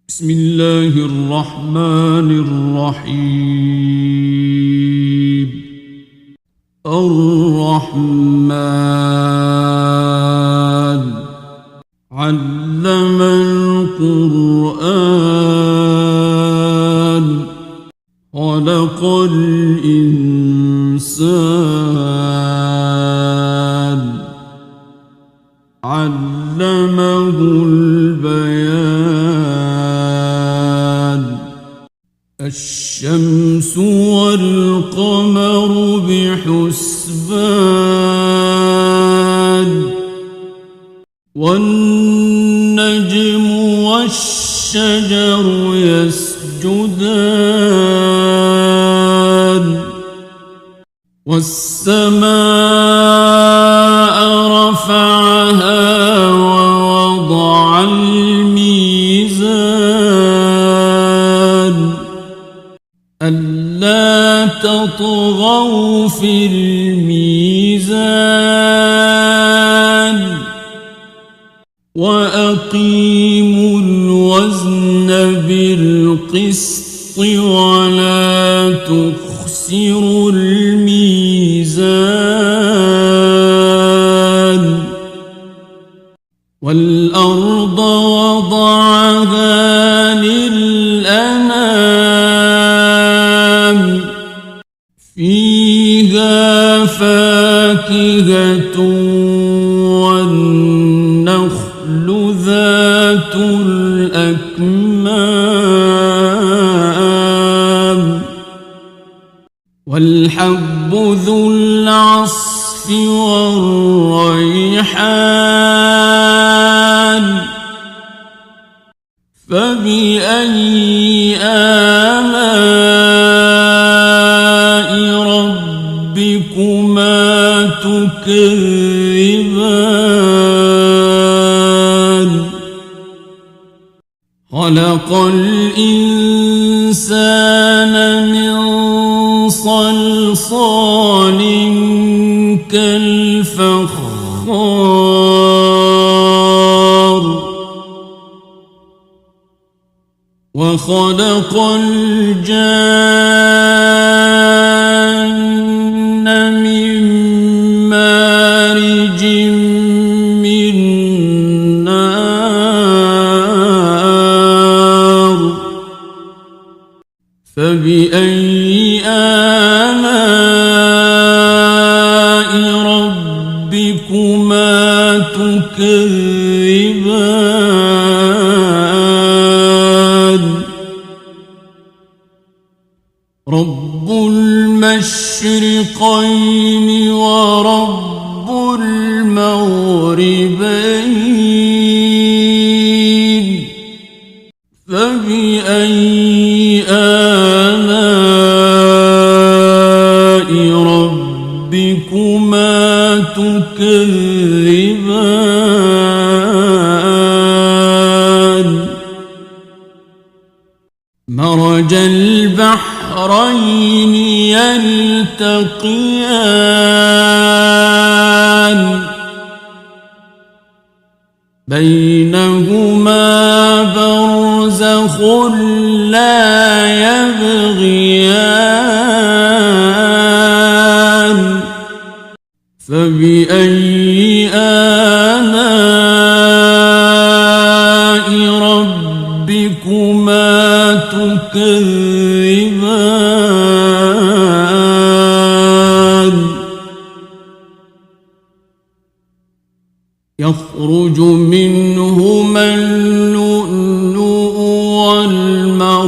بسم الله الرحمن الرحيم. الرحمن علم القرآن خلق الإنسان علمه البيان. الشمس والقمر بحسبان والنجم والشجر يسجدان والسماء رفعها ووضع الميزان ألا تطغوا في الميزان وأقيموا الوزن بالقسط ولا تخسروا الميزان. والأرض وضعها للأنام فيها فاكهة والنخل ذات الأكمام والحب ذو العصف والريحان فبأي آلاء ربكما تكذبان. خلق الإنسان من صلصال كالفخار وخلق الجان من مارج من نار فبأي آلاء ربكما تكذبان. رب المشرقين ورب المغربين فبأي آلاء ربكما تكذبان. مرج البحرين يلتقيان بينهما برزخ لا يبغيان فبأي آلاء ربكما تكذبان. يخرج منهما اللؤلؤ والمرجان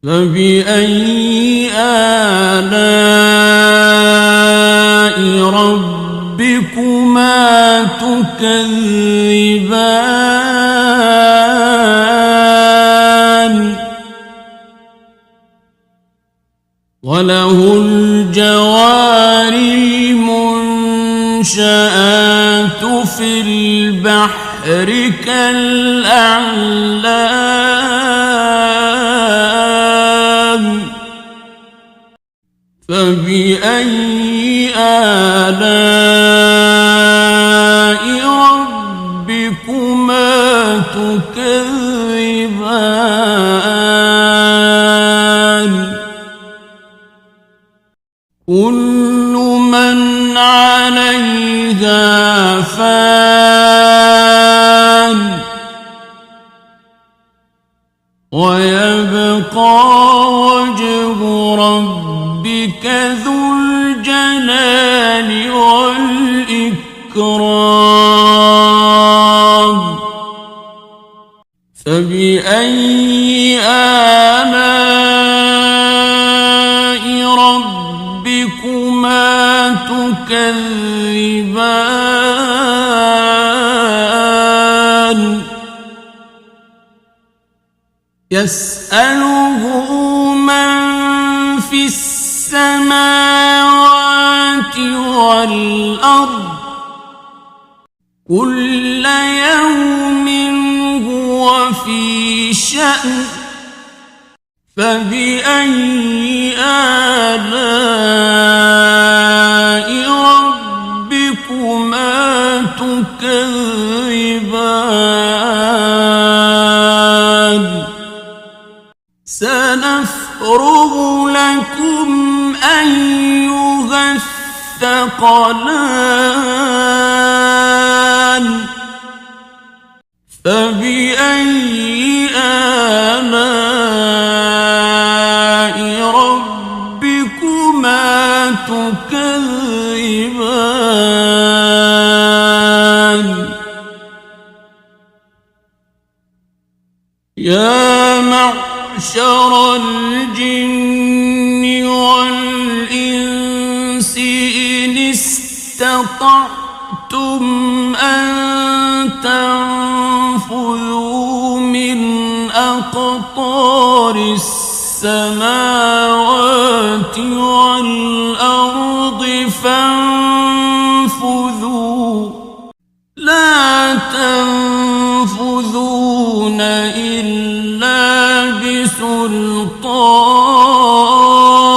فبأي آلاء ربكما تكذبان. وله الجوار المنشآت في البحر كالأعلام فبأي آلاء تكذبان كل من عليها فان ويبقى وجه ربك ذو الجلال والإكرام فبأي آلاء ربكما تكذبان يسأله من في السماوات والأرض كل يوم هو في شأن فبأي آلاء ربكما تكذبان سنفرغ لكم أيها الثقلان فبأي آلاء ربكما تكذبان يا معشر الجن والإنس إن استطعتم أن تنفذوا من أقطار السماوات والأرض فانفذوا لا تنفذون إلا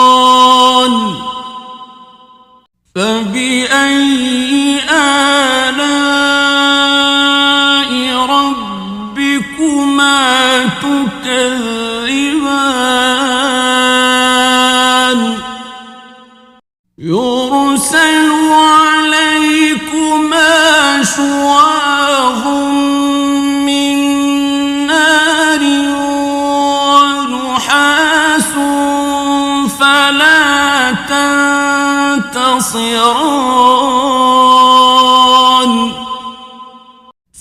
بسلطان فبأي آلاء ربكما تكذبان يرسل عليكما شواظ من نار ونحاس فلا تنتصران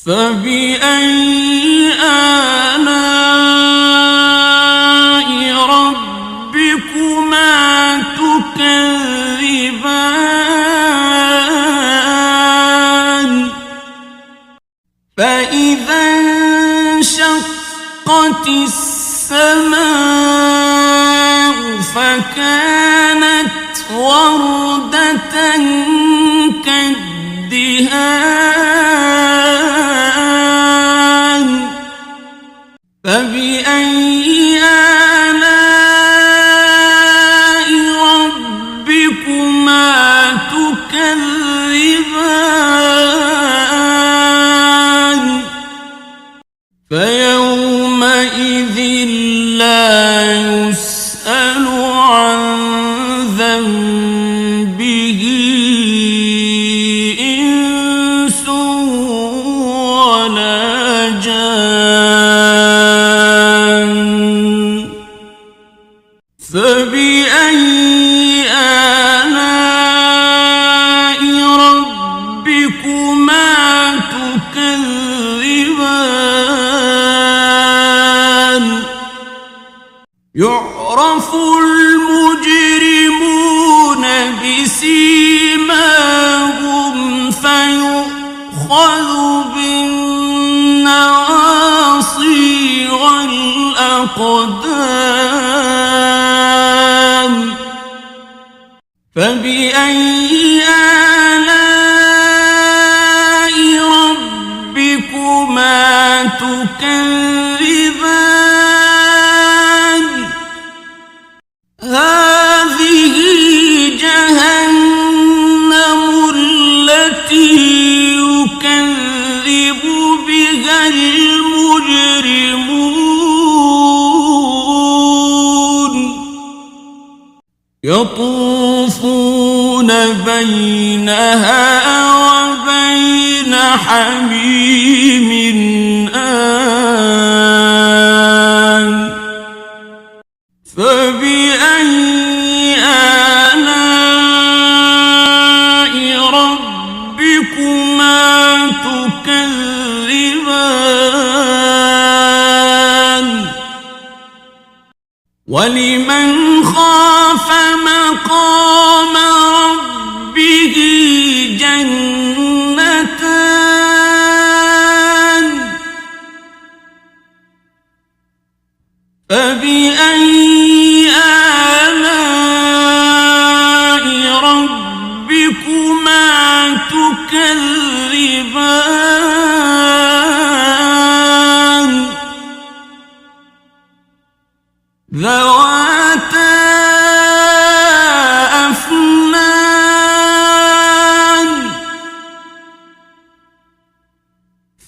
فبأي آلاء ربكما تكذبان فإذا انشقت السماء فكانت وردة كالدهان فبأي آلاء ربكما تكذبان فيومئذ لا يسأل عن ذنبه إنس ولا جان فبأي آلاء ربكما تكذبان يعرف المجرمون بسيماهم فيؤخذ بالنواصي والأقدام فبأي آلاء ربكما تكذبان هذه جهنم التي يكذب بها المجرمون بينها وبين حميم آن فبأي آلاء ربكما تكذبان ولمن خاف مقام ربه جنتان فبأي آلاء ربكما تكذبان ذواتا أفنان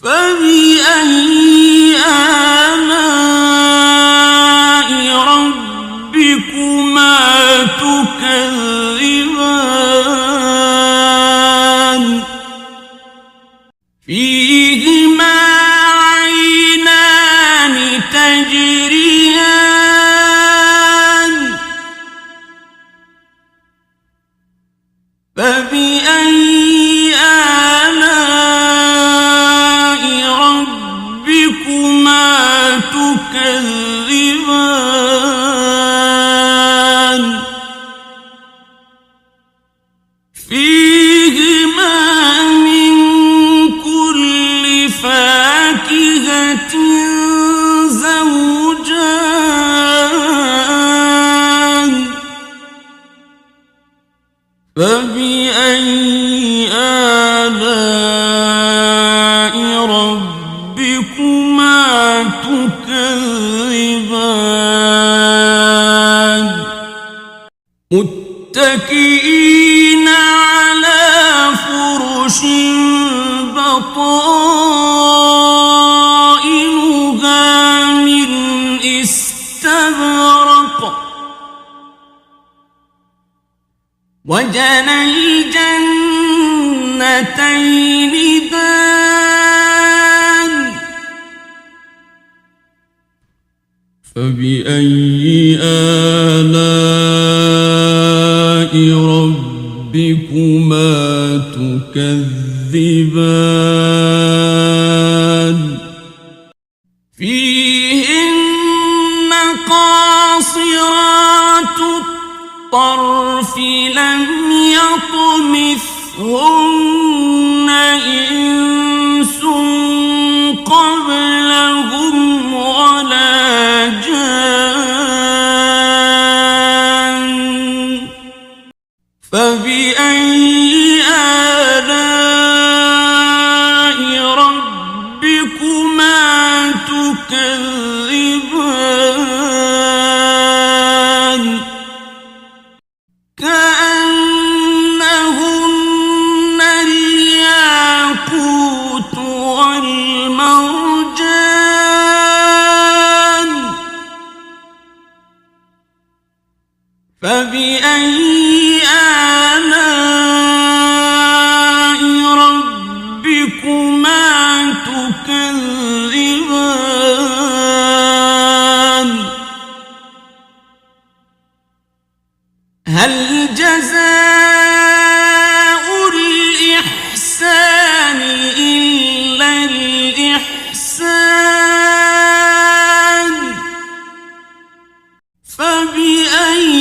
فبأي آلاء ربكما تكذبان فيهما عينان تجريان فبأي آلاء ربكما تكذبان فيهما من كل فاكهة زوجان فبأي آلاء ربكما تكذبان متكئين على فرش بطائنها من استبرق وجنى الجنتين دان فبأي آلاء ربكما تكذبان فيهن قاصرات الطرف لم يطمثهن إنس قبلهم ولا جان فبأي آلاء ربكما تكذبان كأنهن الياقوت والمرجان فبأي آلاء ربكما تكذبان هل جزاء الإحسان إلا الإحسان فبأي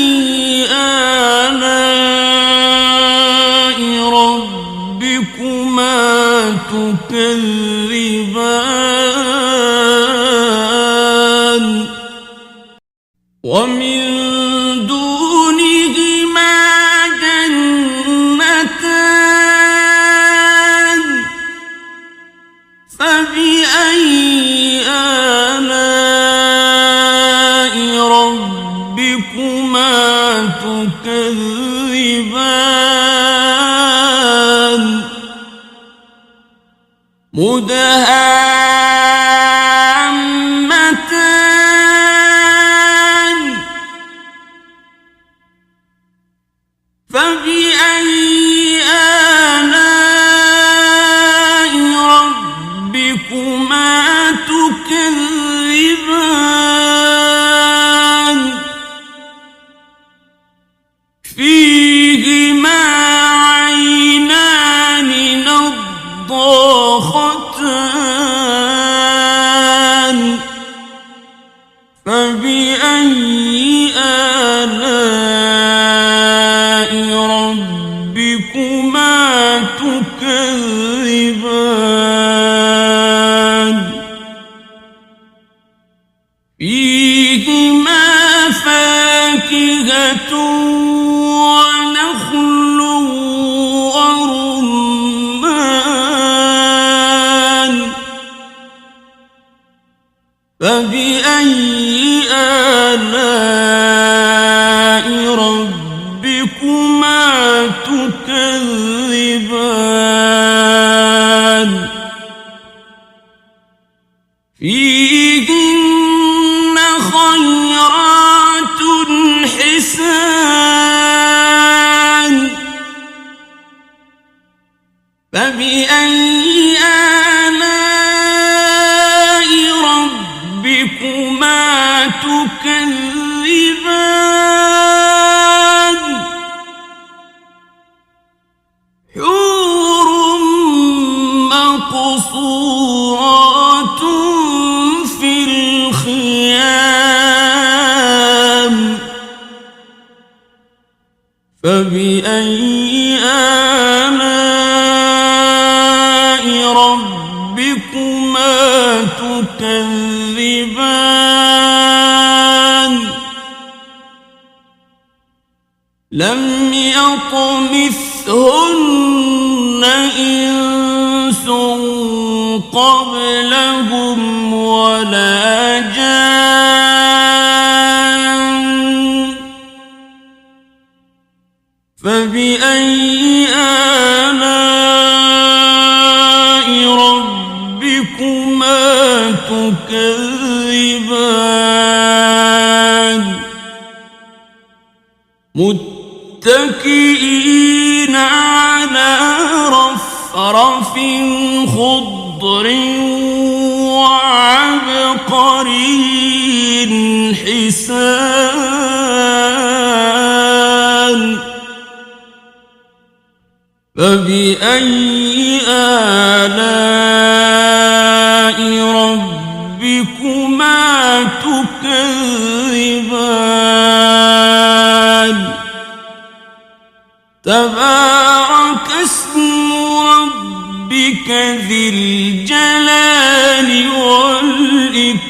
آلاء ربكما تكذبان ومن دونهما جنتان فبأي آلاء ربكما تكذبان مدهامتان فبأي تكذبان فيهما فاكهة ونخل ورمان فبأي آلاء ربكما تكذبان فيهن خيرات حسان فبأي آلاء ربكما تكذبان حور مقصورات في الخيام فبأي آلاء ربكما تكذبان لم يطمثهن إنس قبلهم ولا جان فبأي آلاء ربكما تكذبان متكئين على رفرف خضر وعبقري حسان فبأي آلاء ربكما تكذبان تبارك اسم ربك ذي الجلال والإكرام